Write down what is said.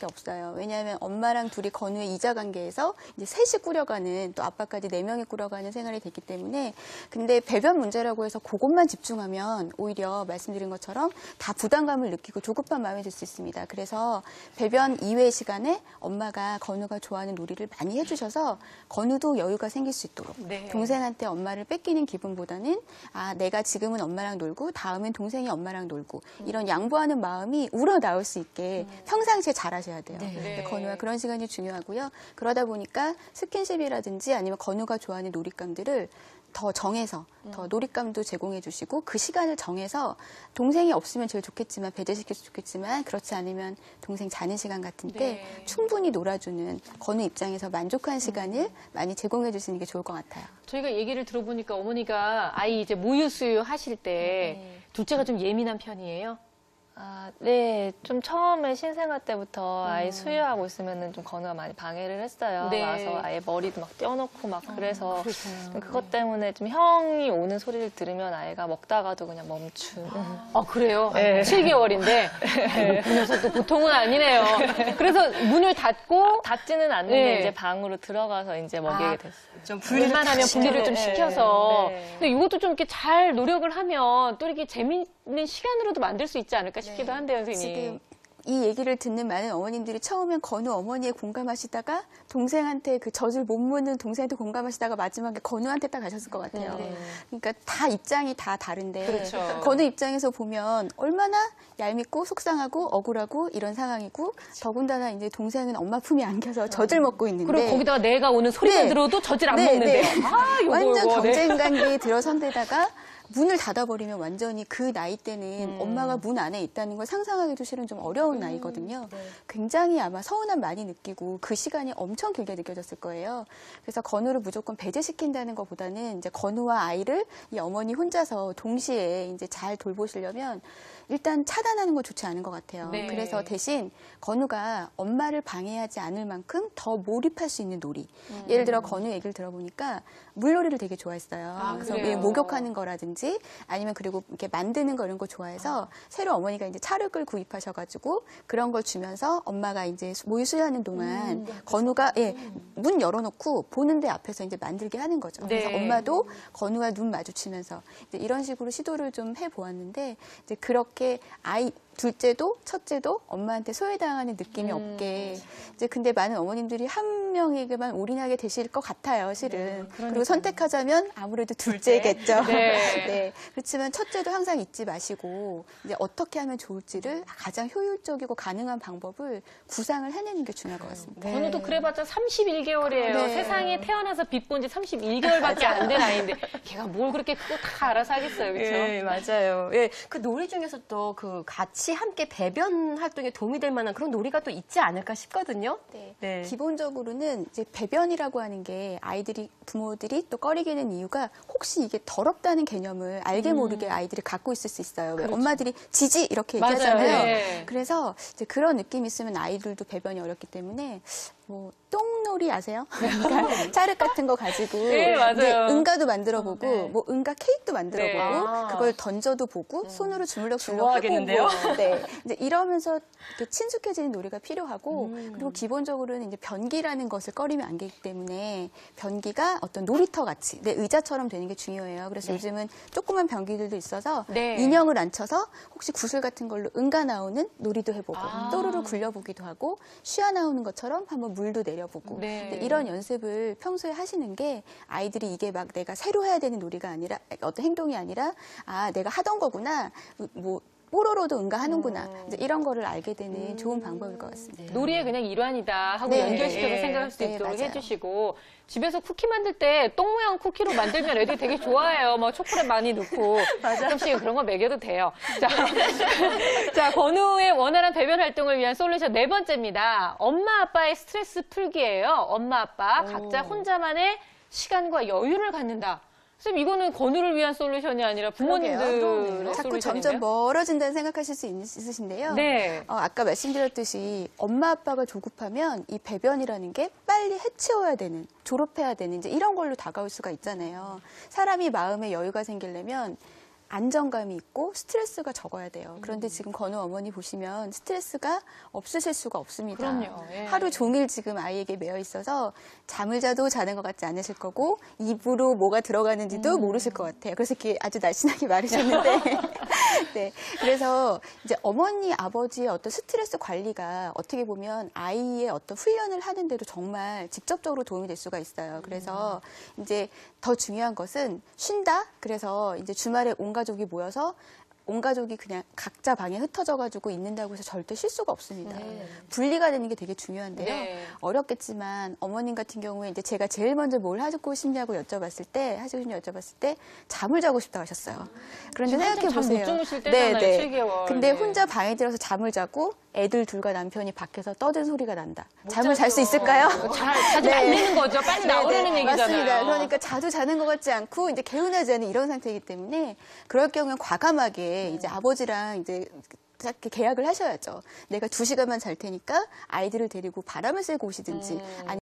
없어요. 왜냐하면 엄마랑 둘이 건우의 이자 관계에서 이제 셋이 꾸려가는, 또 아빠까지 4명이 꾸려가는 생활이 됐기 때문에, 근데 배변 문제라고 해서 그것만 집중하면 오히려 말씀드린 것처럼 다 부담감을 느끼고 조급한 마음이 들 수 있습니다. 그래서 배변 이외의 시간에 엄마가 건우가 좋아하는 놀이를 많이 해주셔서 건우도 여유가 생길 수 있도록, 네. 동생한테 엄마를 뺏기는 기분보다는 내가 지금은 엄마랑 놀고 다음엔 동생이 엄마랑 놀고, 이런 양보하는 마음이 우러나올 수 있게 평상시에 잘하셔야 돼요. 네. 건우와 그런 시간이 중요하고요. 그러다 보니까 스킨십이라든지 아니면 건우가 좋아하는 놀잇감들을 더 정해서, 더 놀잇감도 제공해 주시고, 그 시간을 정해서 동생이 없으면 제일 좋겠지만, 배제시켜서 좋겠지만, 그렇지 않으면 동생 자는 시간 같은 때 충분히 놀아주는, 건우 입장에서 만족한 시간을 많이 제공해 주시는 게 좋을 것 같아요. 저희가 얘기를 들어보니까 어머니가 아이 이제 모유 수유 하실 때 둘째가 좀 예민한 편이에요? 네. 좀 처음에 신생아 때부터 아이 수유하고 있으면은 좀 건우가 많이 방해를 했어요. 네. 와서 아예 머리도 막 떼어놓고 막 그래서 그렇구나. 그것 때문에 좀 형이 오는 소리를 들으면 아이가 먹다가도 그냥 멈춘. 그래요? 네. 7개월인데 그 녀석도 보통은 아니네요. 그래서 문을 닫고 닫지는 않는데 네. 이제 방으로 들어가서 이제 먹이게 됐어요. 좀 웬만하면 분리를 좀 시켜서. 네. 근데 이것도 좀 이렇게 잘 노력을 하면 또 이렇게 재미있는 시간으로도 만들 수 있지 않을까 싶기도 한데요, 선생님. 지금 이 얘기를 듣는 많은 어머님들이 처음엔 건우 어머니에 공감하시다가, 동생한테 그 젖을 못 묻는 동생한테 공감하시다가 마지막에 건우한테 딱 가셨을 것 같아요. 그러니까 다 입장이 다 다른데, 그렇죠. 건우 입장에서 보면 얼마나 얄밉고 속상하고 억울하고 이런 상황이고, 더군다나 이제 동생은 엄마 품에 안겨서 젖을 먹고 있는데, 그리고 거기다가 내가 오는 소리만 네. 들어도 젖을 안 네, 먹는데. 네. 요거, 완전 요거. 경쟁 관계에 들어선 데다가 문을 닫아버리면 완전히 그 나이 때는 엄마가 문 안에 있다는 걸 상상하기도 실은 좀 어려운 나이거든요. 굉장히 아마 서운함 많이 느끼고 그 시간이 엄청 길게 느껴졌을 거예요. 그래서 건우를 무조건 배제시킨다는 것보다는 이제 건우와 아이를 이 어머니 혼자서 동시에 이제 잘 돌보시려면 일단 차단하는 거 좋지 않은 것 같아요. 네. 그래서 대신 건우가 엄마를 방해하지 않을 만큼 더 몰입할 수 있는 놀이. 예를 들어 건우 얘기를 들어보니까 물놀이를 되게 좋아했어요. 그래서 그래요? 목욕하는 거라든지 아니면 그리고 이렇게 만드는 거 이런 거 좋아해서 새로 어머니가 이제 찰흙을 구입하셔가지고 그런 걸 주면서 엄마가 이제 모유 수유하는 동안 건우가 문 열어놓고 보는 데 앞에서 이제 만들게 하는 거죠. 네. 그래서 엄마도 건우와 눈 마주치면서 이제 이런 식으로 시도를 좀 해보았는데, 이제 그렇게 둘째도 첫째도 엄마한테 소외당하는 느낌이 없게, 이제 근데 많은 어머님들이 한 명에게만 올인하게 되실 것 같아요, 실은. 그리고 선택하자면 아무래도 둘째겠죠. 네. 그렇지만 첫째도 항상 잊지 마시고, 이제 어떻게 하면 좋을지를 가장 효율적이고 가능한 방법을 구상을 해내는 게 중요할 것 같습니다. 건우도 그래봤자 31개월이에요. 네. 세상에 태어나서 빚 본 지 31개월밖에 안 된 아이인데 걔가 뭘 그렇게 그거 다 알아서 하겠어요, 그렇죠? 예, 맞아요. 예, 그 놀이 중에서 또 그 같이 함께 배변 활동에 도움이 될 만한 그런 놀이가 또 있지 않을까 싶거든요. 네. 기본적으로는 이제 배변이라고 하는 게 부모들이 또 꺼리게 는 이유가 혹시 이게 더럽다는 개념을 알게 모르게 아이들이 갖고 있을 수 있어요. 왜 엄마들이 지지 이렇게 맞아요. 얘기하잖아요. 네. 그래서 이제 그런 느낌이 있으면 아이들도 배변이 어렵기 때문에 뭐 똥놀이 아세요? 그러니까 ಚಾ륵 같은 거 가지고 네, 맞아요. 이제 응가도 만들어보고 뭐 응가 케이크도 만들어보고 네. 그걸 던져도 보고 손으로 주물럭주물럭 좋아하겠는데요? 해보고 네. 이제 이러면서 이렇게 친숙해지는 놀이가 필요하고 그리고 기본적으로는 이제 변기라는 것을 꺼리면 안 되기 때문에 변기가 어떤 놀이터 같이 내 의자처럼 되는 게 중요해요. 그래서 요즘은 조그만 변기들도 있어서 네. 인형을 앉혀서 혹시 구슬 같은 걸로 응가 나오는 놀이도 해보고 또르르 굴려보기도 하고 쉬어 나오는 것처럼 한번 물도 내려보고 네. 이런 연습을 평소에 하시는 게 아이들이 이게 막 내가 새로 해야 되는 놀이가 아니라 어떤 행동이 아니라 내가 하던 거구나 뭐 뽀로로도 응가하는구나 이제 이런 거를 알게 되는 좋은 방법일 것 같습니다. 놀이의 그냥 일환이다 하고 네. 연결시켜서 네. 생각할 수 네, 있도록 맞아요. 해주시고 집에서 쿠키 만들 때 똥 모양 쿠키로 만들면 애들이 되게 좋아해요. 막 초콜릿 많이 넣고 가끔씩 그런 거 먹여도 돼요. 자, 건우의 원활한 배변 활동을 위한 솔루션 4번째입니다. 엄마 아빠의 스트레스 풀기예요. 엄마 아빠 각자 혼자만의 시간과 여유를 갖는다. 선생님, 이거는 건우를 위한 솔루션이 아니라 부모님들의 자꾸 솔루션인데요? 점점 멀어진다는 생각하실 수 있으신데요. 네. 아까 말씀드렸듯이 엄마 아빠가 조급하면 이 배변이라는 게 빨리 해치워야 되는, 졸업해야 되는 이제 이런 걸로 다가올 수가 있잖아요. 사람이 마음에 여유가 생기려면 안정감이 있고 스트레스가 적어야 돼요. 그런데 지금 건우 어머니 보시면 스트레스가 없으실 수가 없습니다. 그럼요. 예. 하루 종일 지금 아이에게 매여 있어서 잠을 자도 자는 것 같지 않으실 거고 입으로 뭐가 들어가는지도 모르실 것 같아요. 그래서 이렇게 아주 날씬하게 말하셨는데 네. 그래서 이제 어머니, 아버지의 어떤 스트레스 관리가 어떻게 보면 아이의 어떤 훈련을 하는데도 정말 직접적으로 도움이 될 수가 있어요. 그래서 이제 더 중요한 것은 쉰다. 그래서 이제 주말에 온 가족이 모여서 온 가족이 그냥 각자 방에 흩어져가지고 있는다고 해서 절대 쉴 수가 없습니다. 분리가 되는 게 되게 중요한데요. 네. 어렵겠지만 어머님 같은 경우에 이제 제가 제일 먼저 뭘 하고 싶냐고 여쭤봤을 때 잠을 자고 싶다고 하셨어요. 그런데 생각해 보세요. 잠 못 주무실 때잖아요, 7개월. 근데 네. 혼자 방에 들어서 잠을 자고 애들 둘과 남편이 밖에서 떠든 소리가 난다. 잠을 잘 수 있을까요? 자주 말리는 거죠. 빨리 나오라는 얘기잖아요. 맞습니다. 그러니까 자주 자는 것 같지 않고 이제 개운하지 않은 이런 상태이기 때문에 그럴 경우엔 과감하게 이제 아버지랑 이제 이렇게 계약을 하셔야죠. 내가 2시간만 잘 테니까 아이들을 데리고 바람을 쐬고 오시든지 아니면